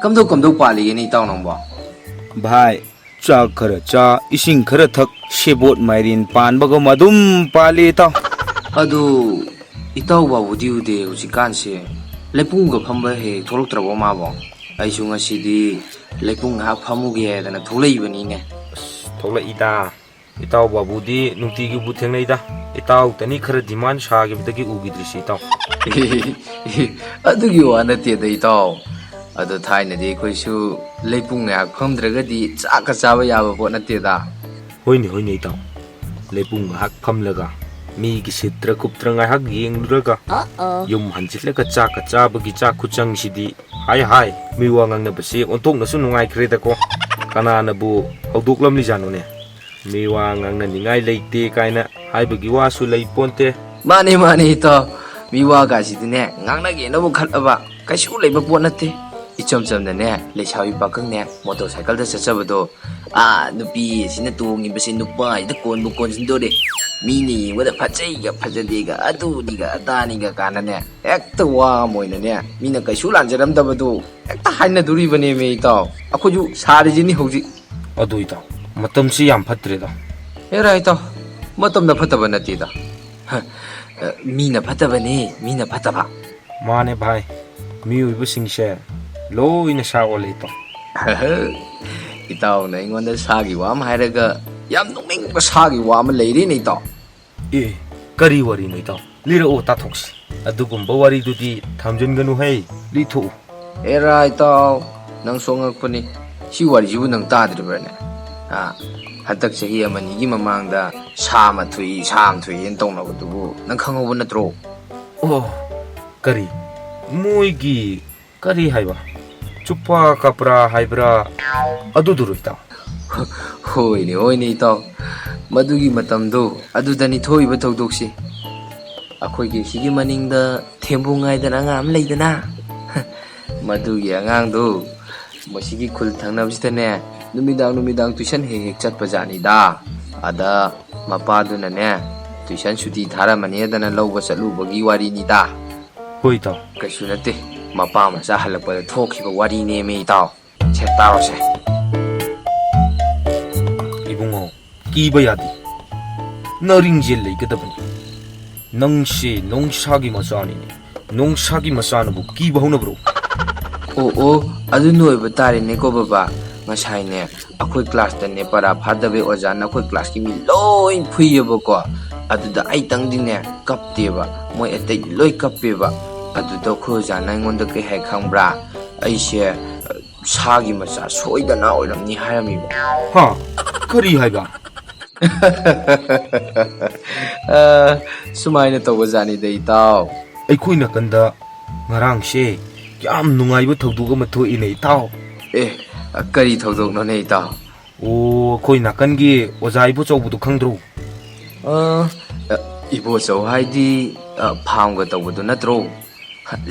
Kamdo pali ni tao nong ba. Bhai, cha khara cha, ising khara thak, shebot mairin pan bago madum pali tao. Adu itaw ba udi ude ujikan se. Lepung ga phamba he tholok trabo ma ba. Ai su ngasidi lepung ha phamu ge dana tholei bani ne. Thola ida. Itaw babudi nungti gi butheng nei da. Itaw tani khara demand sha gi bdagi ugi drisi taw. Adu gi wa na te dai taw. Adu thai na de khoi su lepung ha phamdraga di cha ka cha ba ya ba bo na te da. Hoini itaw. Lepung hak phamlaga. Mi gi sitra kuptra ngai hak yeng luraga. Yum hanjitlaga cha ka cha bagi cha khuchang sidi. Hai mi wa ngang na basi ontok na su nungai khre da ko. Kana na bu hoduk lam li janu ne. Mi wa ngang na ningai leite kaina hai bagi wa su lei ponte. Mane taw. Mi wa ga si ne ngang na ge na bu khat aba. Kai su lei ba po na te. Ichom na ne le chawi pa kang ne motorcycle da sa do. Nupi sina tungi basi nupa ida kon bu kon sindo de. Mini wada phachai ga phajade ga adu ni ga atani ga kana ne ekta wa moina ne mina kai su lan jaram da badu ekta haina duri bane me taw akhoju sari jini hoji adu ita matam si yam phatre da era ita matam na phata bana ti da mina phata bane mina phata ba mane bhai mi ui bu sing she lo ina sa ole ita itaw na ingon da sagi wa ma hairaga yam nungming ba sagi wa ma leire nei taw kari wari nei taw lira o ta thoksi adugumba wari dudi thamjin ganu hai li thu era itaw nang songak pani si wari ju nang ta dir ne hatak sahi amani gi mamang da sam thui en tong na bu nang khango na tro kari moi gi kari hai ba chupa kapra haibra adu durui taw hoi ni taw madugi matam do adu dani thoi ba thok si akhoi gi sigi maning da thembung ngai da angam leidana madugi angang do masigi khul thangnam sitane numidang tuition he chat pajani da ada mapa du na ne tuition suti thara mane da na lawba chalu bagi wari ni da hoi taw kaisu nate mapa ma sa halakpa da thokhi ba wari ne me taw che taw se ibungo kiba yadi naring jel lei gadabani nangse nongshagi masani ne nongshagi masana bu kiba hona bro adu noi ba tare ne ko baba ngasai ne akhoi class ta ne para phadabe oja na khoi class ki mi loi phuiye ko adu da ai tang din ne kapte ba moi atai loi kappe ba adu da kho ja na ngon da kai hai khangbra ai she sagi macha soi da na oiram ni harami ba kari hai ba sumaina to wajani dei taw ai khoi na kanda ngarang she yam nungai bu thogdu ga matho inei taw kari thogdok no nei taw khoi na kan gi ojai bu chau bu du khangdru ibo chau haidi pham ga taw bu natro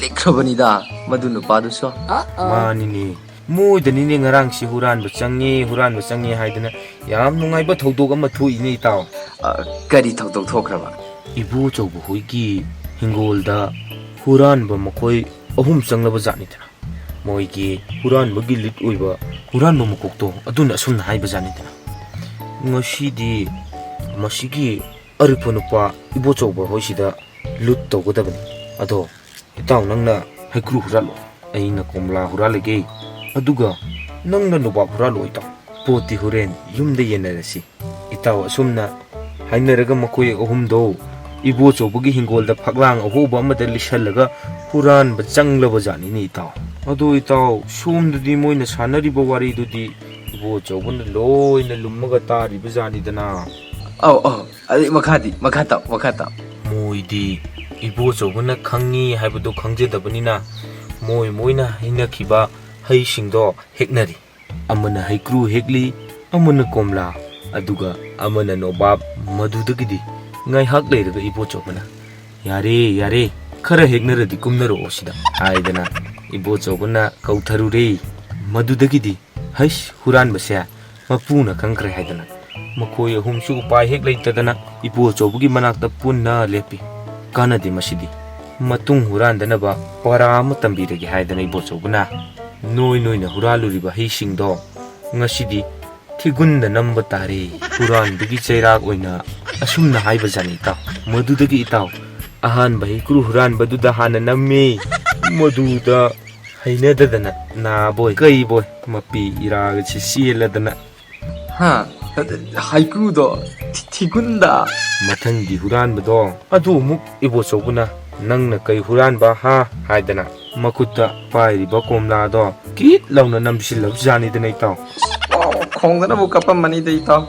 likrabani da madu nu pa du so mani ni moi da ni ne ngarang si huran bu changi haidana yam nungai ba thogdu ga matho inei taw kari thogdok thokraba ibu chau bu hoi gi hingol da huran ba makoi ahum changlaba jani tana moi gi huran ba gi lit oiba huran ba makok to aduna sumna hai ba jani tana ngosi di masigi aripono pa ibo chau ba hoi sida lut to godabani ado itaw nangna haikru huralo aina komla huralege aduga nangna nuba huralo itaw poti huren yumda yenarasi itaw sumna hainaraga makoi ahum do ibo chau ba gi hingol da phaklang ahoba amada lishallaga huran ba changlaba jani ni itaw ado itaw sumdudi moina sanari ba wari dudi ibo chau bun loina lummaga tari ba jani dana adi makata moidi ibo chau bun khangi haibado khangjadabani moina hina khiba hai singdo heknari amana haikru hekli amana komla aduga amana nobab madudagidi ngai hak leiraga ibo chau bana yare khara heknaradi kumnaro osida haidana ibo chau bana kautharure madudagidi hais huran basya mapuna kangkre haidana makoi ahumsu pai hek leitadana ibo chau bugi manakta punna lepi kanadi masidi matung huran dana ba para ma tambiragi haidana ibo chau bana ꯅꯣꯏ ꯅꯣꯏꯅ ꯍꯨꯔꯥꯜꯂꯨꯔꯤꯕ ꯍꯩꯁꯤꯡꯗꯣ ꯉꯁꯤꯗꯤ ꯊꯤꯒꯨꯟꯗ ꯅꯝꯕ ꯇꯥꯔꯦ ꯍꯨꯔꯥꯟꯕꯒꯤ ꯆꯩꯔꯥꯛ ꯑꯣꯏꯅ ꯑꯁꯨꯝꯅ ꯍꯥꯏꯕꯖꯥꯠꯅꯤ ꯏꯇꯥꯎ ꯃꯗꯨꯗꯒꯤ ꯏꯇꯥꯎ ꯑꯍꯥꯟꯕ ꯍꯩꯀ꯭ꯔꯨ ꯍꯨꯔꯥꯟꯕꯗꯨꯗ ꯍꯥꯟꯅ ꯅꯝꯃꯤ ꯃꯗꯨꯗ ꯍꯩꯅꯗꯗꯅ ꯅꯥꯕꯣꯏ ꯀꯩꯕꯣꯏ ꯃꯄꯤ ꯏꯔꯥꯒꯁꯤ ꯆꯦꯜꯂꯗꯅ ꯍꯥ ꯍꯩꯀ꯭ꯔꯨꯗꯣ ꯊꯤꯒꯨꯟꯗ ꯃꯊꯪꯒꯤ ꯍꯨꯔꯥꯟꯕꯗꯣ ꯑꯗꯨ ꯑꯃꯨꯛ ꯏꯕꯣꯆꯧꯕꯅ ꯅꯪꯅ ꯀꯩ ꯍꯨꯔꯥꯟꯕ ꯍꯥ ꯍꯥꯏꯗꯅ ꯃꯈꯨꯠꯇ ꯄꯥꯏꯔꯤꯕ ꯀꯣꯝꯂꯥꯗꯣ ꯀꯤꯠ ꯂꯥꯎꯅ ꯅꯝꯁꯤꯜꯂꯕꯖꯥꯠꯅꯤꯗꯅ ꯏꯇꯥꯎ ꯈꯣꯡꯗꯅꯕꯨ ꯀꯞꯄꯝꯃꯅꯤꯗ ꯏꯇꯥꯎ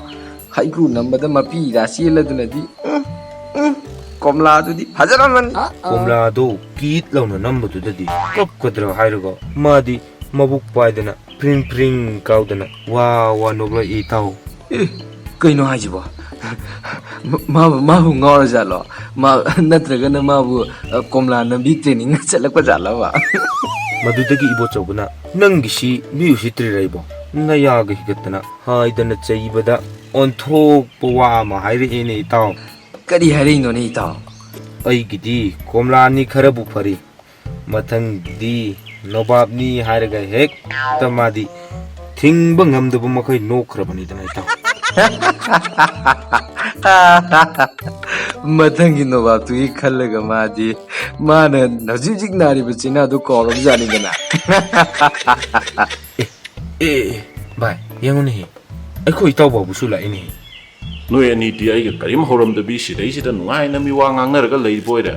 ꯍꯩꯀ꯭ꯔꯨ ꯅꯝꯕꯗ ꯃꯄꯤ ꯏꯔꯥ ꯆꯦꯜꯂꯗꯨꯅꯗꯤ ꯀꯣꯝꯂꯥꯗꯨꯗꯤ ꯐꯖꯔꯝꯃꯅꯤ ꯀꯣꯝꯂꯥꯗꯣ ꯀꯤꯠ ꯂꯥꯎꯅ ꯅꯝꯕꯗꯨꯗꯗꯤ ꯀꯞꯀꯗ꯭ꯔꯥ ꯍꯥꯏꯔꯒ ꯃꯥꯗꯤ ꯃꯕꯨꯛ ꯄꯥꯏꯗꯅ ꯐ꯭ꯔꯤꯡ ꯐ꯭ꯔꯤꯡ ꯀꯥꯎꯗꯅ ꯋꯥ ꯋꯥ ꯅꯣꯛꯂꯛꯏ ꯏꯇꯥꯎ ꯀꯩꯅꯣ ꯍꯥꯏꯁꯤꯕꯣ ꯃꯥꯕꯨ ꯉꯥꯎꯔꯖꯥꯠꯂꯣ ꯅꯠꯇ꯭ꯔꯒꯅ ꯃꯥꯕꯨ ꯀꯣꯝꯂꯥ ꯅꯝꯕꯤ ꯇ꯭ꯔꯦꯅꯤꯡ ꯆꯠꯂꯛꯄ ꯖꯥꯠꯂꯕ ꯃꯗꯨꯗꯒꯤ ꯏꯕꯣꯆꯧꯕꯅ ꯅꯪꯒꯤꯁꯤ ꯃꯤ ꯎꯁꯤꯠꯇ꯭ꯔꯤꯔꯥ ꯏꯕꯣ ꯅꯌꯥꯒ ꯍꯤꯒꯠꯇꯅ ꯍꯥꯏꯗꯅ ꯆꯩꯕꯗ ꯑꯣꯟꯊꯣꯛꯄ ꯋꯥ ꯑꯃ ꯍꯥꯏꯔꯛꯑꯦꯅꯦ ꯏꯇꯥꯎ ꯀꯔꯤ ꯍꯥꯏꯔꯛꯏꯅꯣꯅꯦ ꯏꯇꯥꯎ ꯑꯩꯒꯤꯗꯤ ꯀꯣꯝꯂꯥꯅꯤ ꯈꯔꯕꯨ ꯐꯔꯤ ꯃꯊꯪꯒꯤꯗꯤ ꯅꯣꯕꯥꯞꯅꯤ ꯍꯥꯏꯔꯒ ꯍꯦꯛꯇ ꯃꯥꯗꯤ ꯊꯤꯡꯕ ꯉꯝꯗꯕ ꯃꯈꯩ ꯅꯣꯛꯈ꯭ꯔꯕꯅꯤꯗꯅ ꯏꯇꯥꯎ ꯃꯊꯪꯒꯤ ꯅꯣꯕꯥꯞꯇꯨꯒꯤ ꯈꯜꯂꯒ ꯃꯥꯅ ꯍꯧꯖꯤꯛ ꯍꯧꯖꯤꯛ ꯅꯥꯔꯤꯕ ꯆꯤꯅꯥꯗꯨ ꯀꯥꯎꯔꯕꯖꯥꯠꯅꯤꯗꯅ ꯚꯥꯏ ꯌꯦꯡꯉꯨꯅꯦꯍꯦ ꯑꯩꯈꯣꯏ ꯏꯇꯥꯎ ꯐꯥꯎꯕꯁꯨ ꯂꯥꯛꯏꯅꯦꯍꯦ ꯅꯣꯏ ꯑꯅꯤꯗꯤ ꯑꯩꯒ ꯀꯔꯤꯝ ꯍꯧꯔꯝꯗꯕꯤ ꯁꯤꯗꯩꯁꯤꯗ ꯅꯨꯡꯉꯥꯏꯅ ꯃꯤ ꯋꯥ ꯉꯥꯡꯅꯔꯒ ꯂꯩꯕ ꯑꯣꯏꯔꯦ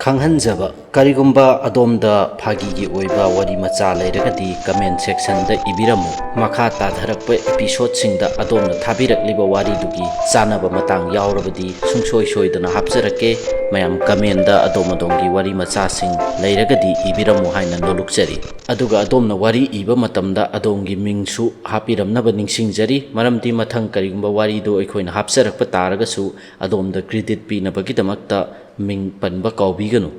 ꯈꯪꯍꯟꯖꯕ ꯀꯔꯤꯒꯨꯝꯕ ꯑꯗꯣꯝꯗ ꯐꯥꯒꯤꯒꯤ ꯑꯣꯏꯕ ꯋꯥꯔꯤ ꯃꯆꯥ ꯂꯩꯔꯒꯗꯤ ꯀꯃꯦꯟ ꯁꯦꯛꯁꯟꯗ ꯏꯕꯤꯔꯝꯃꯨ ꯃꯈꯥ ꯇꯥꯙꯔꯛꯄ ꯑꯦꯄꯤꯁꯣꯗꯁꯤꯡꯗ ꯑꯗꯣꯝꯅ ꯊꯥꯕꯤꯔꯛꯂꯤꯕ ꯋꯥꯔꯤꯗꯨꯒꯤ ꯆꯥꯅꯕ ꯃꯇꯥꯡ ꯌꯥꯎꯔꯕꯗꯤ ꯁꯨꯡꯁꯣꯏ ꯁꯣꯏꯗꯅ ꯍꯥꯞꯆꯔꯛꯀꯦ ꯃꯌꯥꯝ ꯀꯃꯦꯟꯗ ꯑꯗꯣꯝꯒꯤ ꯋꯥꯔꯤ ꯃꯆꯥꯁꯤꯡ ꯂꯩꯔꯒꯗꯤ ꯏꯕꯤꯔꯝꯃꯨ ꯍꯥꯏꯅ ꯅꯣꯜꯂꯨꯛꯆꯔꯤ ꯑꯗꯨꯒ ꯑꯗꯣꯝꯅ ꯋꯥꯔꯤ ꯏꯕ ꯃꯇꯝꯗ ꯑꯗꯣꯝꯒꯤ ꯃꯤꯡꯁꯨ ꯍꯥꯞꯄꯤꯔꯝꯅꯕ ꯅꯤꯡꯁꯤꯡꯖꯔꯤ ꯃꯔꯝꯗꯤ ꯃꯊꯪ ꯀꯔꯤꯒꯨꯝꯕ ꯋꯥꯔꯤꯗꯨ ꯑꯩꯈꯣꯏꯅ ꯍꯥꯞꯆꯔꯛꯄ ꯇꯥꯔꯒꯁꯨ ꯑꯗꯣꯝꯗ ꯀ꯭ꯔꯦꯗꯤꯠ ꯄꯤꯅꯕꯒꯤꯗꯃꯛꯇ ꯃꯤꯡ ꯄꯟꯕ ꯀꯥꯎꯕꯤꯒꯅꯨ